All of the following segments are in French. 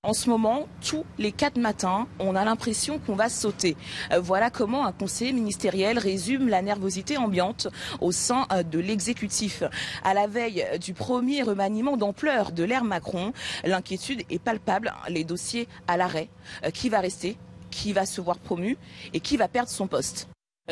En ce moment, tous les 4 matins, on a l'impression qu'on va sauter. Voilà comment un conseiller ministériel résume la nervosité ambiante au sein de l'exécutif. À la veille du premier remaniement d'ampleur de l'ère Macron, l'inquiétude est palpable, les dossiers à l'arrêt. Qui va rester? Qui va se voir promu? Et qui va perdre son poste?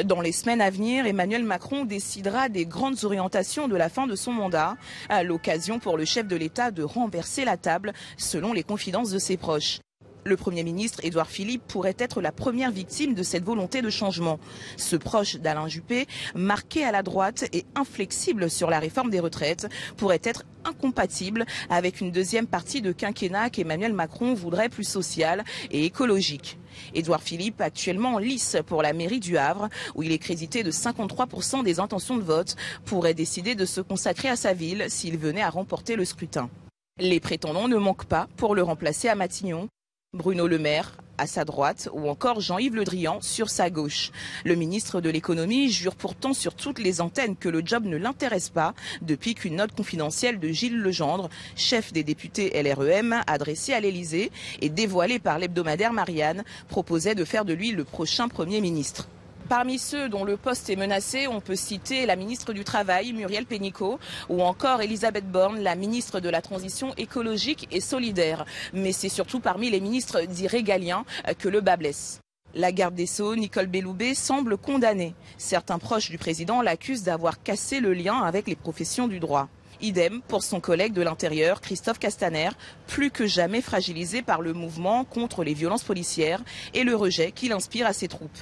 Dans les semaines à venir, Emmanuel Macron décidera des grandes orientations de la fin de son mandat, à l'occasion pour le chef de l'État de renverser la table, selon les confidences de ses proches. Le Premier ministre, Édouard Philippe, pourrait être la première victime de cette volonté de changement. Ce proche d'Alain Juppé, marqué à la droite et inflexible sur la réforme des retraites, pourrait être incompatible avec une deuxième partie de quinquennat qu'Emmanuel Macron voudrait plus sociale et écologique. Édouard Philippe, actuellement en lice pour la mairie du Havre, où il est crédité de 53% des intentions de vote, pourrait décider de se consacrer à sa ville s'il venait à remporter le scrutin. Les prétendants ne manquent pas pour le remplacer à Matignon. Bruno Le Maire à sa droite ou encore Jean-Yves Le Drian sur sa gauche. Le ministre de l'économie jure pourtant sur toutes les antennes que le job ne l'intéresse pas depuis qu'une note confidentielle de Gilles Legendre, chef des députés LREM, adressée à l'Elysée et dévoilée par l'hebdomadaire Marianne, proposait de faire de lui le prochain Premier ministre. Parmi ceux dont le poste est menacé, on peut citer la ministre du Travail, Muriel Pénicaud, ou encore Elisabeth Borne, la ministre de la Transition écologique et solidaire. Mais c'est surtout parmi les ministres dits régaliens que le bât blesse. La garde des Sceaux, Nicole Belloubet, semble condamnée. Certains proches du président l'accusent d'avoir cassé le lien avec les professions du droit. Idem pour son collègue de l'Intérieur, Christophe Castaner, plus que jamais fragilisé par le mouvement contre les violences policières et le rejet qu'il inspire à ses troupes.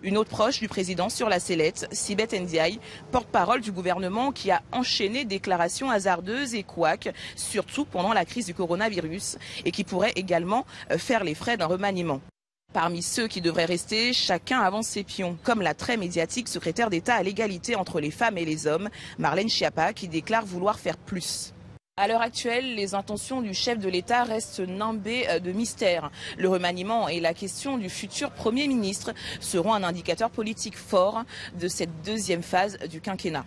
Une autre proche du président sur la sellette, Sibeth Ndiaye, porte-parole du gouvernement qui a enchaîné déclarations hasardeuses et couacs, surtout pendant la crise du coronavirus, et qui pourrait également faire les frais d'un remaniement. Parmi ceux qui devraient rester, chacun avance ses pions, comme la très médiatique secrétaire d'État à l'égalité entre les femmes et les hommes, Marlène Schiappa, qui déclare vouloir faire plus. À l'heure actuelle, les intentions du chef de l'État restent nimbées de mystère. Le remaniement et la question du futur Premier ministre seront un indicateur politique fort de cette deuxième phase du quinquennat.